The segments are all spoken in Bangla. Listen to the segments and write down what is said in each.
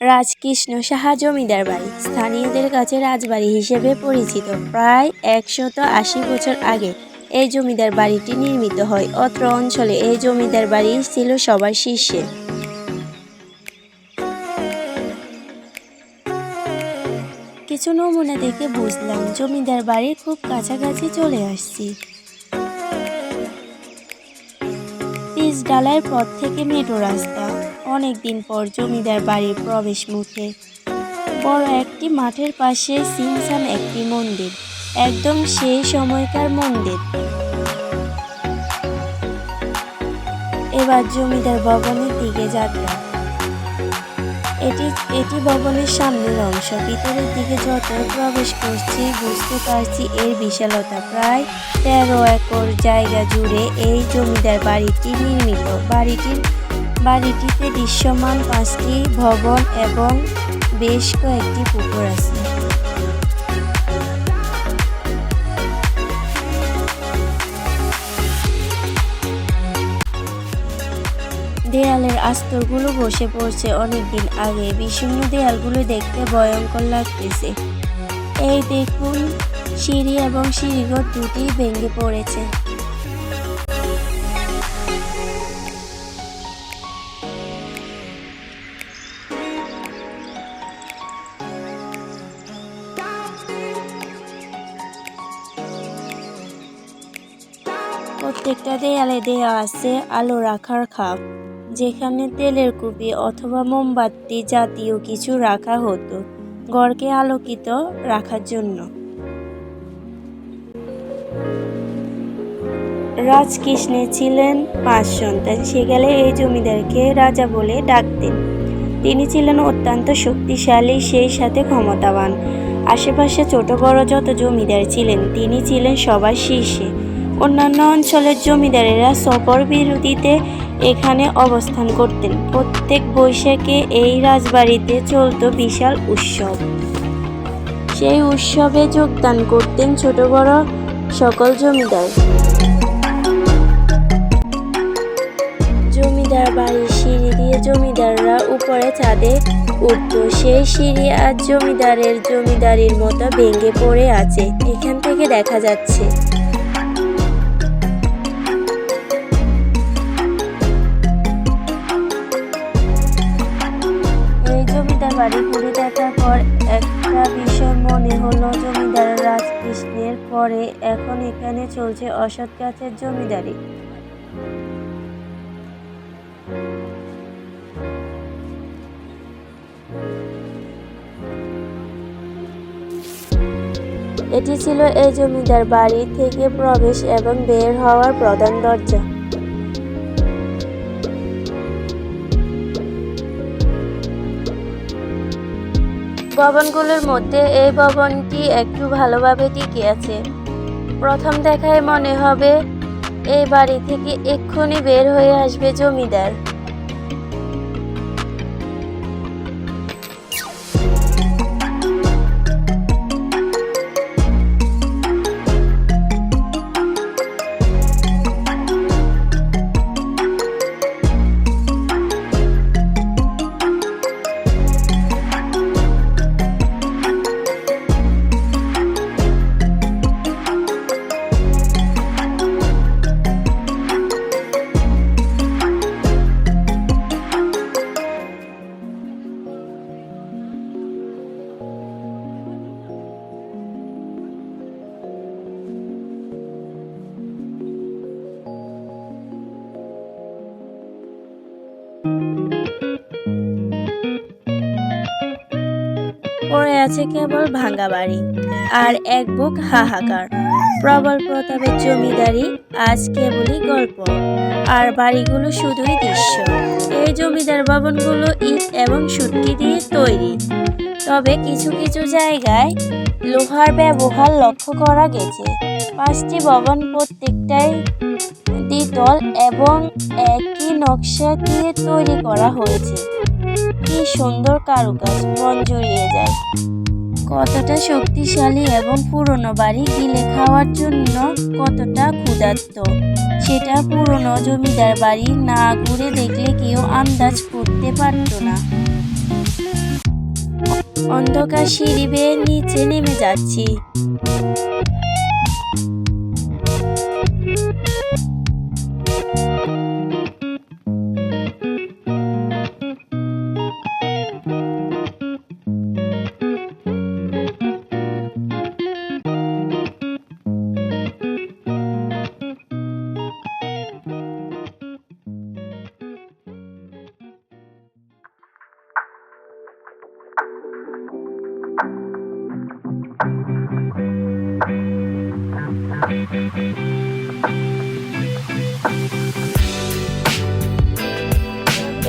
রাজকৃষ্ণ সাহা জমিদার বাড়ি স্থানীয়দের কাছে রাজবাড়ি হিসেবে পরিচিত। প্রায় 180 বছর আগে এই জমিদার বাড়িটি নির্মিত হয়। অত্র অঞ্চলে এই জমিদার বাড়ি ছিল সবার শীর্ষে। কিছু নমুনা দেখে বুঝলাম জমিদার বাড়ির খুব কাছাকাছি চলে আসছি। পিচ ঢালাইয়ের পর থেকে মেঠো রাস্তা। অনেকদিন পর জমিদার বাড়ির প্রবেশ মুখে বড় একটি মাঠের পাশে সিমসাম একটি মন্দির, একদম সেই সময়কার মন্দির। এবার জমিদার ভবনের দিকে যাত্রা। এটি ভবনের সামনের অংশ। ভিতরের দিকে যত প্রবেশ করছি বুঝতে পারছি এর বিশালতা। প্রায় 13 একর জায়গা জুড়ে এই জমিদার বাড়িটি নির্মিত। বাড়িটিতে দৃশ্যমান 5টি ভবন এবং বেশ কয়েকটি পুকুর আছে। দেয়ালের আস্তরগুলো বসে পড়ছে অনেকদিন আগে। বিষণ্ণ দেয়ালগুলো দেখতে ভয়ঙ্কর লাগতেছে। এই দেখুন, সিঁড়ি এবং সিঁড়িঘর দুটি ভেঙে পড়েছে। প্রত্যেকটা দেয়ালে দেয়া আছে আলো রাখার খাপ, যেখানে তেলের কুপি অথবা মোমবাতি জাতীয় কিছু রাখা হতো ঘরকে আলোকিত রাখার জন্য। রাজকৃষ্ণের ছিলেন 5 সন্তান। সেকালে এই জমিদারকে রাজা বলে ডাকতেন। তিনি ছিলেন অত্যন্ত শক্তিশালী, সেই সাথে ক্ষমতাবান। আশেপাশে ছোট বড় যত জমিদার ছিলেন তিনি ছিলেন সবার শীর্ষে। অন্যান্য অঞ্চলের জমিদারেরা সফর বিরতিতে এখানে অবস্থান করতেন। প্রত্যেক বৈশাখে এই রাজবাড়িতে চলত বিশাল উৎসব। সেই উৎসবে যোগদান করতেন ছোট বড় সকল জমিদার। জমিদার বাড়ির সিঁড়ি দিয়ে জমিদাররা উপরে ছাদে উঠত। সেই সিঁড়ি আজ জমিদারির মতো ভেঙে পড়ে আছে, এখান থেকে দেখা যাচ্ছে। বাড়ি ঘুরে দেখার পর একটা বিষয় মনে হলো, জমিদার রাজকৃষ্ণের পরে এখন এখানে চলছে অসৎ গাছের জমিদারি। এটি ছিল এই জমিদার বাড়ি থেকে প্রবেশ এবং বের হওয়ার প্রধান দরজা। ভবনগুলোর মধ্যে এই ভবনটি একটু ভালোভাবে টিকে আছে। প্রথম দেখায় মনে হবে এই বাড়ি থেকে এক্ষুনি বের হয়ে আসবে জমিদার। পড়ে আছে কেবল ভাঙা বাড়ি আর এক বুক হাহাকার। প্রবল প্রতাপের জমিদারি আজ কেবলই গল্প, আর বাড়িগুলো শুধুই দৃশ্য। এই জমিদার ভবনগুলো ইট এবং সুটকি দিয়ে তৈরি, তবে কিছু কিছু জায়গায় লোহার ব্যবহার লক্ষ্য করা গেছে। 5টি ভবন প্রত্যেকটাই দ্বিতল এবং একই নকশা দিয়ে তৈরি করা হয়েছে। কি সুন্দর কারুকাজ, মন জুড়িয়ে যায়। কতটা শক্তিশালী এবং পুরনো বাড়ি গিলে খাওয়ার জন্য কতটা ক্ষুধার্ত, সেটা পুরনো জমিদার বাড়ি না ঘুরে দেখলে কেউ আন্দাজ করতে পারত না। অন্ধকার সিঁড়ি বেয়ে নিচে নেমে যাচ্ছি।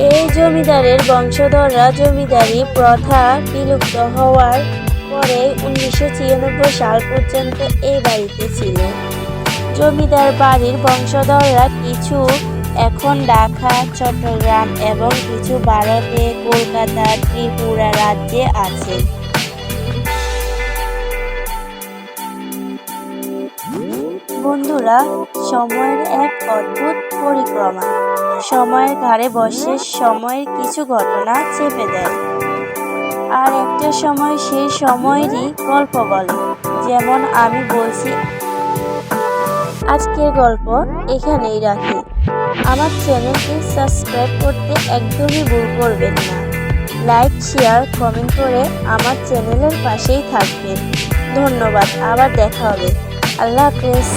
এই জমিদারের বংশধররা জমিদারি প্রথা বিলুপ্ত হওয়ার পরে 1996 সাল পর্যন্ত এই বাড়িতে ছিল। জমিদার বাড়ির বংশধররা কিছু এখন ঢাকা, চট্টগ্রাম এবং কিছু ভারতে কলকাতা, ত্রিপুরা রাজ্যে আছে। বন্ধুরা, সময়ের এক অদ্ভুত পরিক্রমা। সময়ের ঘাড়ে বসে সময়ের কিছু ঘটনা চেপে দেয়, আর একটা সময় সেই সময়েরই গল্প বলে। যেমন আমি বলছি, আজকের গল্প এখানেই রাখি। আমার চ্যানেলটি সাবস্ক্রাইব করতে একদমই ভুল করবেন না। লাইক, শেয়ার, কমেন্ট করে আমার চ্যানেলের পাশেই থাকবেন। ধন্যবাদ, আবার দেখা হবে। আল্লাহ হাফেজ।